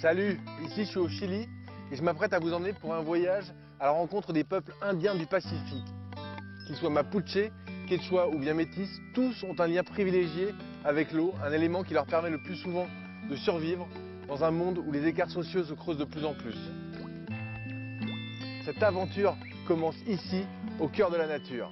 Salut, ici je suis au Chili et je m'apprête à vous emmener pour un voyage à la rencontre des peuples indiens du Pacifique. Qu'ils soient mapuche, quechua ou bien métis, tous ont un lien privilégié avec l'eau, un élément qui leur permet le plus souvent de survivre dans un monde où les écarts sociaux se creusent de plus en plus. Cette aventure commence ici, au cœur de la nature.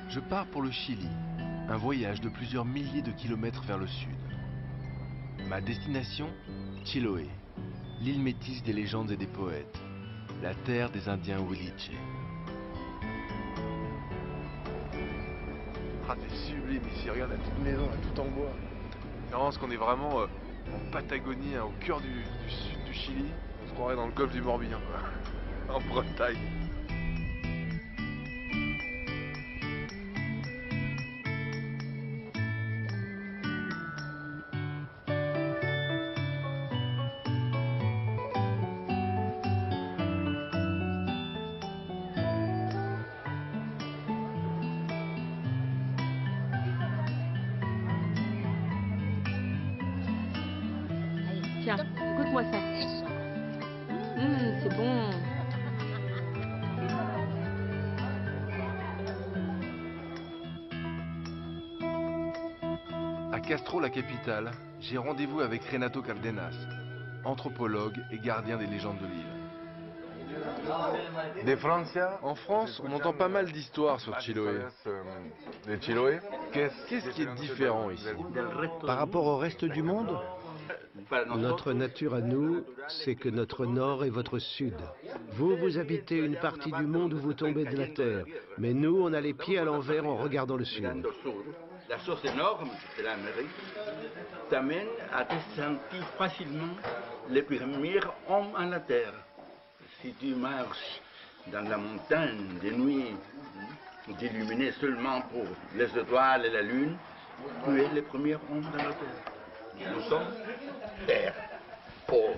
Je pars pour le Chili, un voyage de plusieurs milliers de kilomètres vers le sud. Ma destination, Chiloé, l'île métisse des légendes et des poètes, la terre des Indiens Huilliche. Ah, c'est sublime ici, regarde, la petite maison, là, tout en bois. C'est marrant parce qu'on est vraiment en Patagonie, hein, au cœur du sud du Chili. On se croirait dans le golfe du Morbihan, quoi. En Bretagne. Tiens, goûte-moi ça. C'est bon. À Castro, la capitale, j'ai rendez-vous avec Renato Cardenas, anthropologue et gardien des légendes de l'île. De Francia. En France, on entend pas mal d'histoires sur Chiloé. De Chiloé. Qu'est-ce qui est différent ici? Par rapport au reste du monde, notre nature à nous, c'est que notre nord est votre sud. Vous, vous habitez une partie du monde où vous tombez de la terre. Mais nous, on a les pieds à l'envers en regardant le sud. La source énorme, c'est l'Amérique, t'amène à te sentir facilement les premiers hommes à la terre. Si tu marches dans la montagne de nuit, d'illuminer seulement pour les étoiles et la lune, tu es le premier homme dans la terre. Nous sommes terre, eau,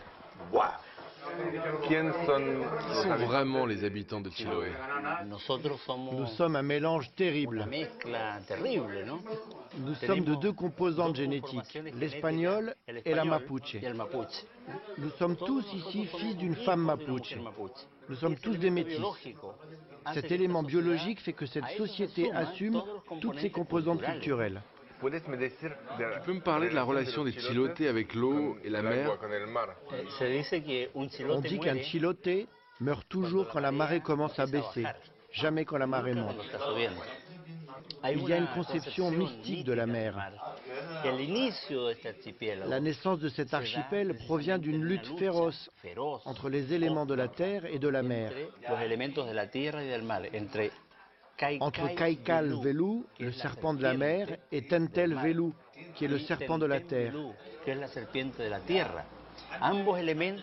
bois. Qui sont vraiment les habitants de Chiloé? Nous sommes un mélange terrible. Nous sommes de deux composantes génétiques, l'espagnol et la mapuche. Nous sommes tous ici fils d'une femme mapuche. Nous sommes tous des métis. Cet élément biologique fait que cette société assume toutes ses composantes culturelles. Tu peux me parler de la relation des Chilotés avec l'eau et la mer? On dit qu'un chilote meurt toujours quand la marée commence à baisser, jamais quand la marée monte. Il y a une conception mystique de la mer. La naissance de cet archipel provient d'une lutte féroce entre les éléments de la terre et de la mer. Entre Kaikal Velu, le serpent de la mer, et Tentel Velu, qui est le serpent de la terre.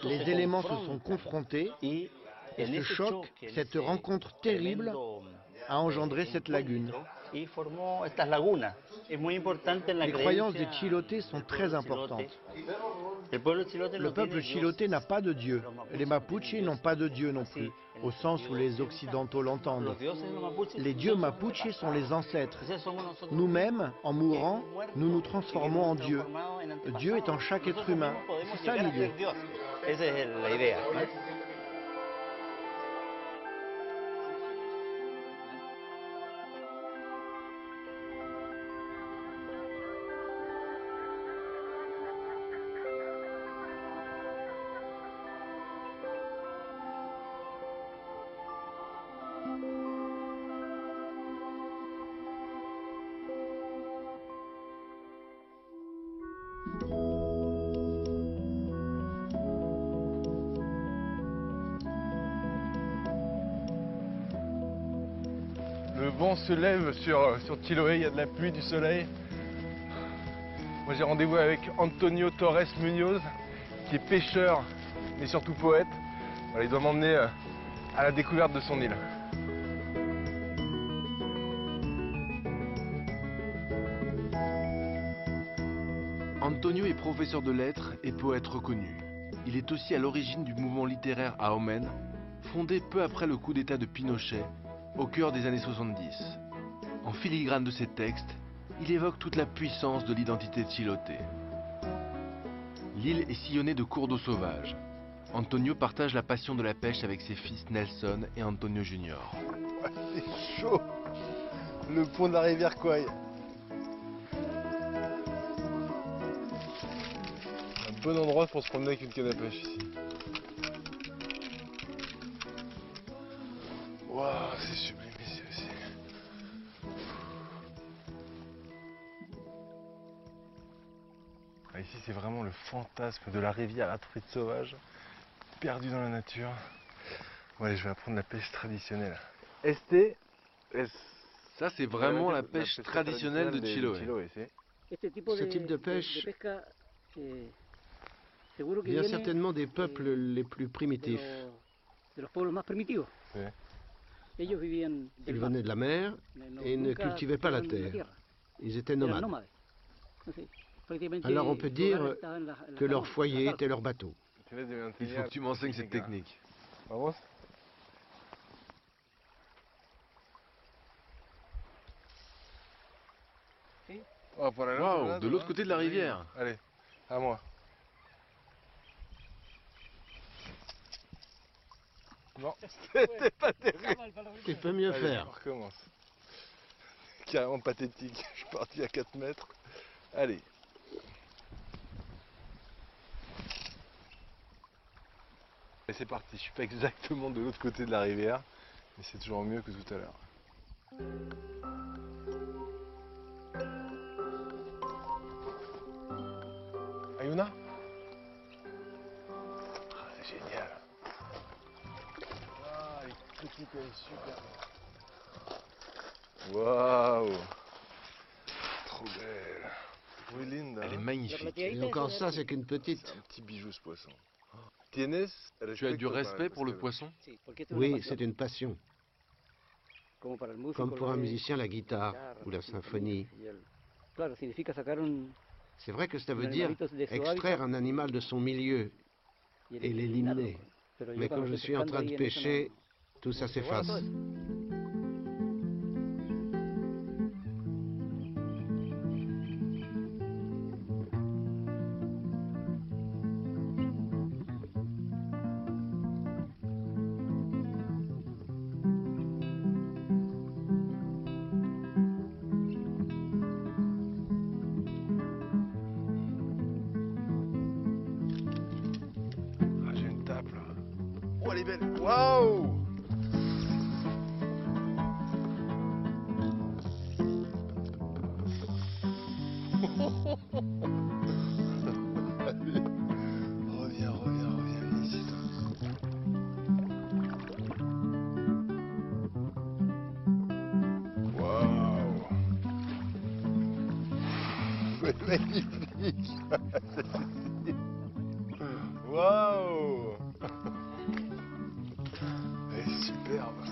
Les éléments se sont confrontés et ce choc, cette rencontre terrible, a engendré cette lagune. Les croyances des Chilotés sont très importantes. Le peuple chiloté n'a pas de Dieu. Les Mapuches n'ont pas de Dieu non plus, au sens où les Occidentaux l'entendent. Les dieux Mapuches sont les ancêtres. Nous-mêmes, en mourant, nous nous transformons en Dieu. Dieu est en chaque être humain. C'est ça l'idée. Le vent se lève sur Chiloé, il y a de la pluie, du soleil. Moi j'ai rendez-vous avec Antonio Torres Munoz, qui est pêcheur, mais surtout poète. Voilà, il doit m'emmener à la découverte de son île. Antonio est professeur de lettres et poète reconnu. Il est aussi à l'origine du mouvement littéraire Aomen, fondé peu après le coup d'État de Pinochet, au cœur des années 70. En filigrane de ses textes, il évoque toute la puissance de l'identité chilotée. L'île est sillonnée de cours d'eau sauvages. Antonio partage la passion de la pêche avec ses fils Nelson et Antonio Jr. Ouais, c'est chaud. Le pont de la rivière Kouai. Un bon endroit pour se promener avec une canne à pêche ici. Waouh, c'est sublime ici aussi. Ah, ici c'est vraiment le fantasme de la rivière à truites sauvages, perdue dans la nature. Bon, allez, je vais apprendre la pêche traditionnelle. Ça, c'est vraiment la pêche traditionnelle de Chiloé. Ce type de pêche vient certainement des peuples les plus primitifs. Ils venaient de la mer et ne cultivaient pas la terre. Ils étaient nomades. Alors on peut dire que leur foyer était leur bateau. Il faut que tu m'enseignes cette technique. Vamos. Oh, Waouh, de l'autre côté de la rivière. Allez, à moi. Non, c'était pas terrible. Tu peux mieux Allez, faire. on recommence. Carrément pathétique. Je suis parti à 4 mètres. Allez. Et c'est parti. Je suis pas exactement de l'autre côté de la rivière, mais c'est toujours mieux que tout à l'heure. Ayuna? Ah, c'est génial. Ah, elle est petite, elle est super. Waouh! Trop belle. Oui, Linda. Elle est magnifique. Et encore ça, c'est qu'une petite. C'est un petit bijou ce poisson. Tu as du respect pour le poisson? Oui, c'est une passion. Comme pour un musicien, la guitare ou la symphonie. C'est vrai que ça veut dire extraire un animal de son milieu et l'éliminer. Mais quand je suis en train de pêcher, tout ça s'efface. Ah, j'ai une tape là. Oh, elle est belle. Waouh! Reviens, reviens ici. Waouh! C'est magnifique! Waouh! Elle est superbe!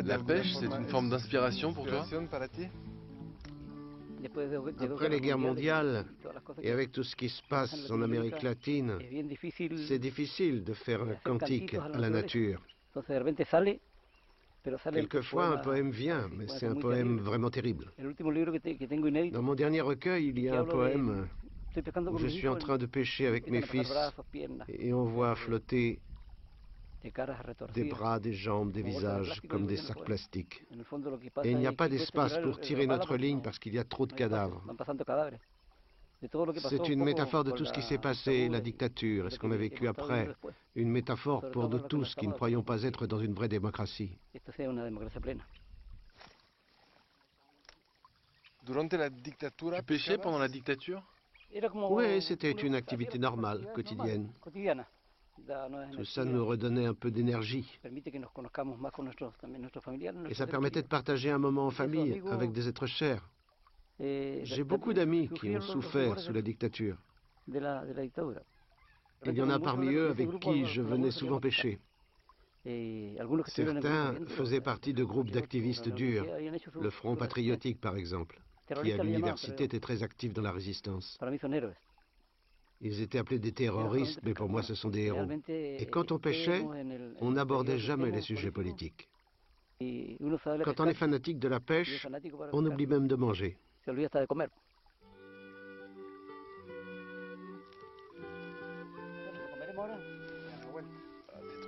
La pêche, c'est une forme d'inspiration pour toi? Après les guerres mondiales, et avec tout ce qui se passe en Amérique latine, c'est difficile de faire un cantique à la nature. Quelquefois, un poème vient, mais c'est un poème vraiment terrible. Dans mon dernier recueil, il y a un poème où je suis en train de pêcher avec mes fils et on voit flotter des bras, des jambes, des visages comme des sacs plastiques. Et il n'y a pas d'espace pour tirer notre ligne parce qu'il y a trop de cadavres. C'est une métaphore de tout ce qui s'est passé, la dictature et ce qu'on a vécu après. Une métaphore pour nous tous qui ne croyons pas être dans une vraie démocratie. Tu pêchais pendant la dictature? Oui, c'était une activité normale, quotidienne. Tout ça nous redonnait un peu d'énergie. Et ça permettait de partager un moment en famille avec des êtres chers. J'ai beaucoup d'amis qui ont souffert sous la dictature. Il y en a parmi eux avec qui je venais souvent pêcher. Certains faisaient partie de groupes d'activistes durs, le Front patriotique par exemple, qui à l'université était très actif dans la résistance. Ils étaient appelés des terroristes, mais pour moi ce sont des héros. Et quand on pêchait, on n'abordait jamais les sujets politiques. Quand on est fanatique de la pêche, on oublie même de manger. C'est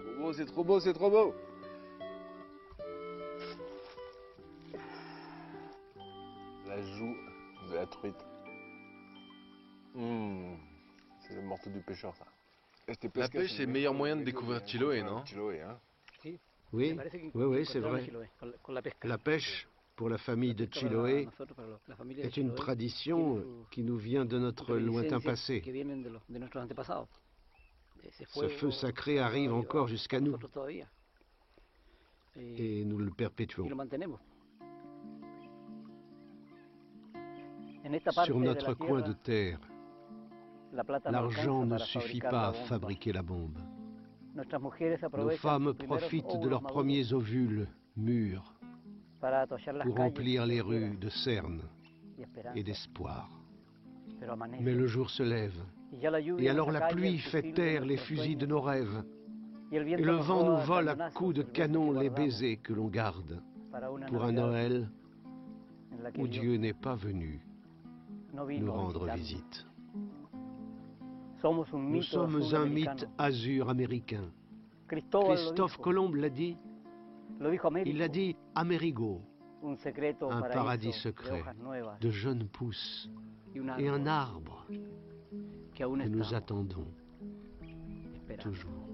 trop beau, c'est trop beau, c'est trop beau. La joue de la truite. C'est le morceau du pêcheur, ça. La pêche, c'est le meilleur moyen de découvrir Chiloé, non? Chiloé, hein. Oui, c'est vrai. La pêche, pour la famille de Chiloé, est une tradition qui nous vient de notre lointain passé. Ce feu sacré arrive encore jusqu'à nous. Et nous le perpétuons. Sur notre coin de terre, l'argent ne suffit pas à fabriquer la bombe. Nos femmes profitent de leurs premiers ovules mûrs pour remplir les rues de cernes et d'espoir. Mais le jour se lève, et alors la pluie fait taire les fusils de nos rêves, et le vent nous vole à coups de canon les baisers que l'on garde pour un Noël où Dieu n'est pas venu nous rendre visite. Nous sommes un mythe azur américain. Christophe Colomb l'a dit. Il l'a dit Amerigo, un paradis secret de jeunes pousses et un arbre que nous attendons toujours.